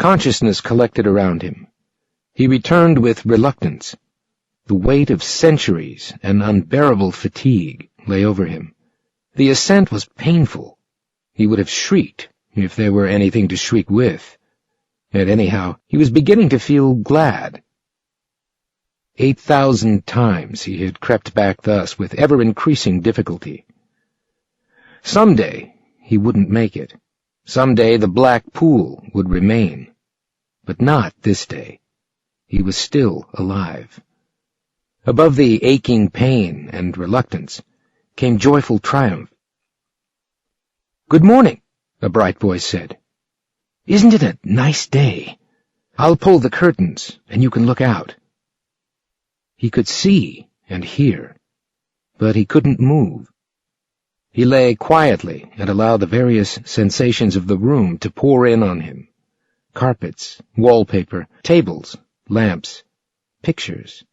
Consciousness collected around him. He returned with reluctance. The weight of centuries and unbearable fatigue lay over him. The ascent was painful. He would have shrieked if there were anything to shriek with. Yet anyhow, he was beginning to feel glad. 8,000 times he had crept back thus with ever-increasing difficulty. Someday he wouldn't make it. Someday the black pool would remain. But not this day. He was still alive. Above the aching pain and reluctance came joyful triumph. "Good morning," a bright voice said. "Isn't it a nice day? I'll pull the curtains, and you can look out." He could see and hear, but he couldn't move. He lay quietly and allowed the various sensations of the room to pour in on him. Carpets, wallpaper, tables, lamps, pictures,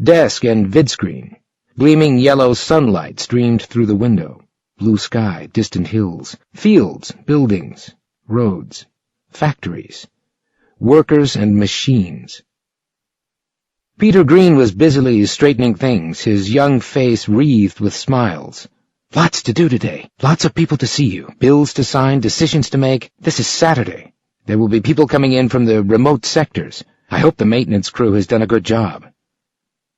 desk and vidscreen. Gleaming yellow sunlight streamed through the window. Blue sky, distant hills, fields, buildings, roads, factories, workers and machines. Peter Green was busily straightening things, his young face wreathed with smiles. "Lots to do today. Lots of people to see you. Bills to sign, decisions to make. This is Saturday. There will be people coming in from the remote sectors. I hope the maintenance crew has done a good job."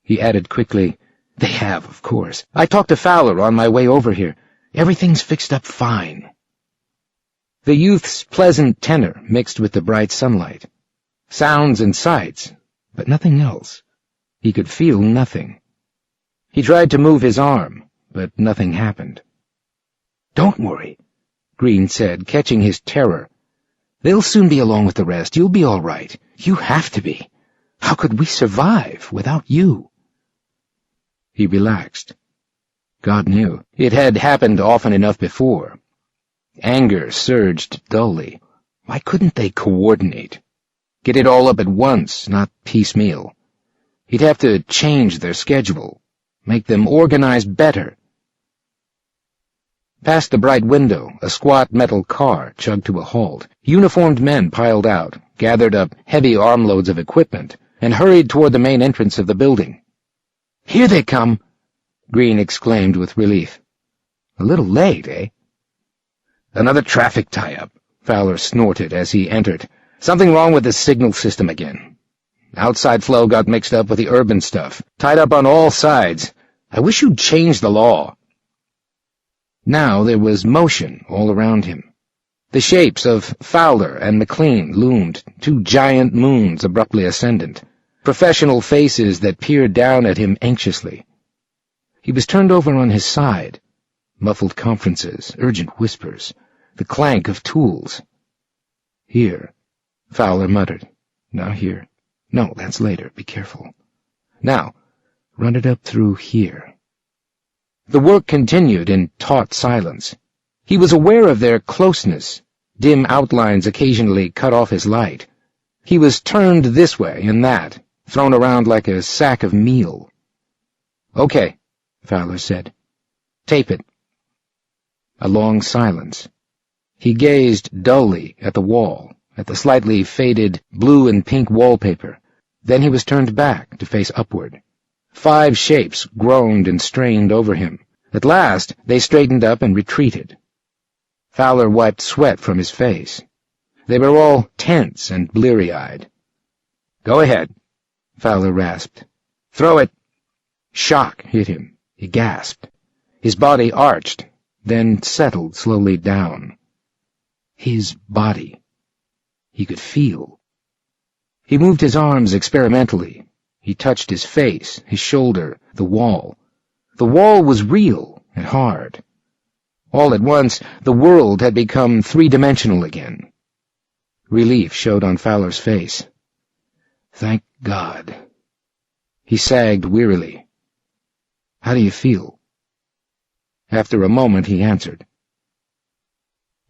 He added quickly, "They have, of course. I talked to Fowler on my way over here. Everything's fixed up fine." The youth's pleasant tenor mixed with the bright sunlight. Sounds and sights, but nothing else. He could feel nothing. He tried to move his arm, but nothing happened. "Don't worry," Green said, catching his terror. "They'll soon be along with the rest. You'll be all right. You have to be. How could we survive without you?" He relaxed. God knew. It had happened often enough before. Anger surged dully. Why couldn't they coordinate? Get it all up at once, not piecemeal. He'd have to change their schedule, make them organize better. Past the bright window, a squat metal car chugged to a halt. Uniformed men piled out, gathered up heavy armloads of equipment, and hurried toward the main entrance of the building. "Here they come!" Green exclaimed with relief. "A little late, eh?" "Another traffic tie-up," Fowler snorted as he entered. "Something wrong with the signal system again. Outside flow got mixed up with the urban stuff, tied up on all sides. I wish you'd change the law." Now there was motion all around him. The shapes of Fowler and McLean loomed, two giant moons abruptly ascendant, professional faces that peered down at him anxiously. He was turned over on his side. Muffled conferences, urgent whispers, the clank of tools. "Here," Fowler muttered. "Now here. No, that's later. Be careful. Now, run it up through here." The work continued in taut silence. He was aware of their closeness. Dim outlines occasionally cut off his light. He was turned this way and that, thrown around like a sack of meal. "Okay," Fowler said. "Tape it." A long silence. He gazed dully at the wall, at the slightly faded blue and pink wallpaper. Then he was turned back to face upward. 5 shapes groaned and strained over him. At last they straightened up and retreated. Fowler wiped sweat from his face. They were all tense and bleary-eyed. "Go ahead," Fowler rasped. "Throw it." Shock hit him. He gasped. His body arched, then settled slowly down. His body. He could feel. He moved his arms experimentally. He touched his face, his shoulder, the wall. The wall was real and hard. All at once, the world had become 3-dimensional again. Relief showed on Fowler's face. "Thank God." He sagged wearily. "How do you feel?" After a moment, he answered.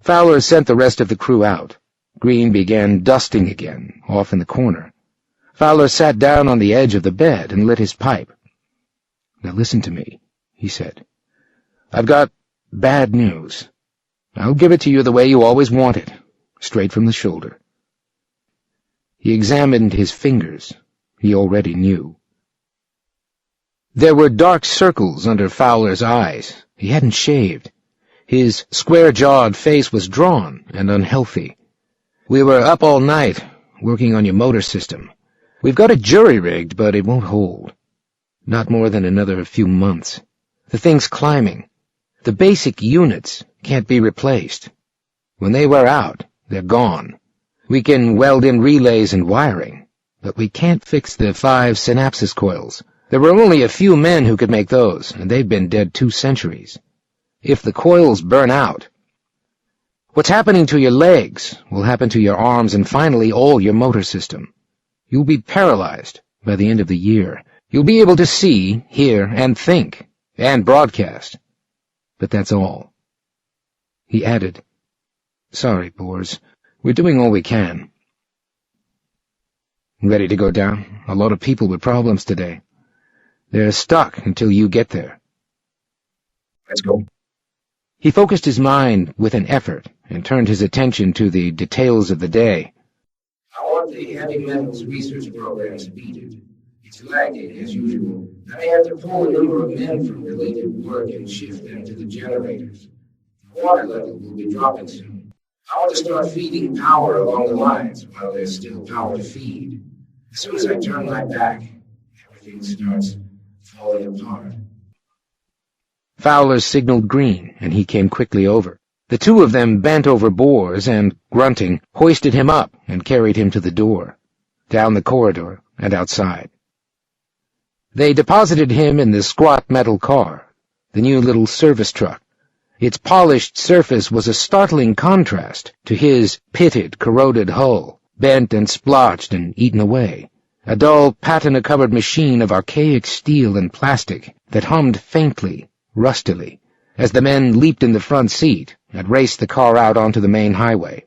Fowler sent the rest of the crew out. Green began dusting again, off in the corner. Fowler sat down on the edge of the bed and lit his pipe. "Now listen to me," he said. "I've got bad news. I'll give it to you the way you always want it, straight from the shoulder. He examined his fingers. He already knew. There were dark circles under Fowler's eyes. He hadn't shaved. His square-jawed face was drawn and unhealthy. "We were up all night, working on your motor system. We've got it jury-rigged, but it won't hold. Not more than another few months. The thing's climbing. The basic units can't be replaced. When they wear out, they're gone. We can weld in relays and wiring, but we can't fix the 5 synapsis coils. There were only a few men who could make those, and they've been dead 2 centuries. If the coils burn out, what's happening to your legs will happen to your arms and finally all your motor system. You'll be paralyzed by the end of the year. You'll be able to see, hear, and think, and broadcast. But that's all." He added, "Sorry, Boers. We're doing all we can." "Ready to go down? A lot of people with problems today. They're stuck until you get there." "Let's go." He focused his mind with an effort and turned his attention to the details of the day. "I want the heavy metals research program speeded. It's lagging, as usual. I may have to pull a number of men from related work and shift them to the generators. The water level will be dropping soon. I want to start feeding power along the lines while there's still power to feed. As soon as I turn my back, everything starts falling apart." Fowler signaled green, and he came quickly over. The 2 of them bent over Boers and, grunting, hoisted him up and carried him to the door, down the corridor and outside. They deposited him in the squat metal car, the new little service truck. Its polished surface was a startling contrast to his pitted, corroded hull, bent and splotched and eaten away, a dull, patina-covered machine of archaic steel and plastic that hummed faintly, rustily, as the men leaped in the front seat and raced the car out onto the main highway.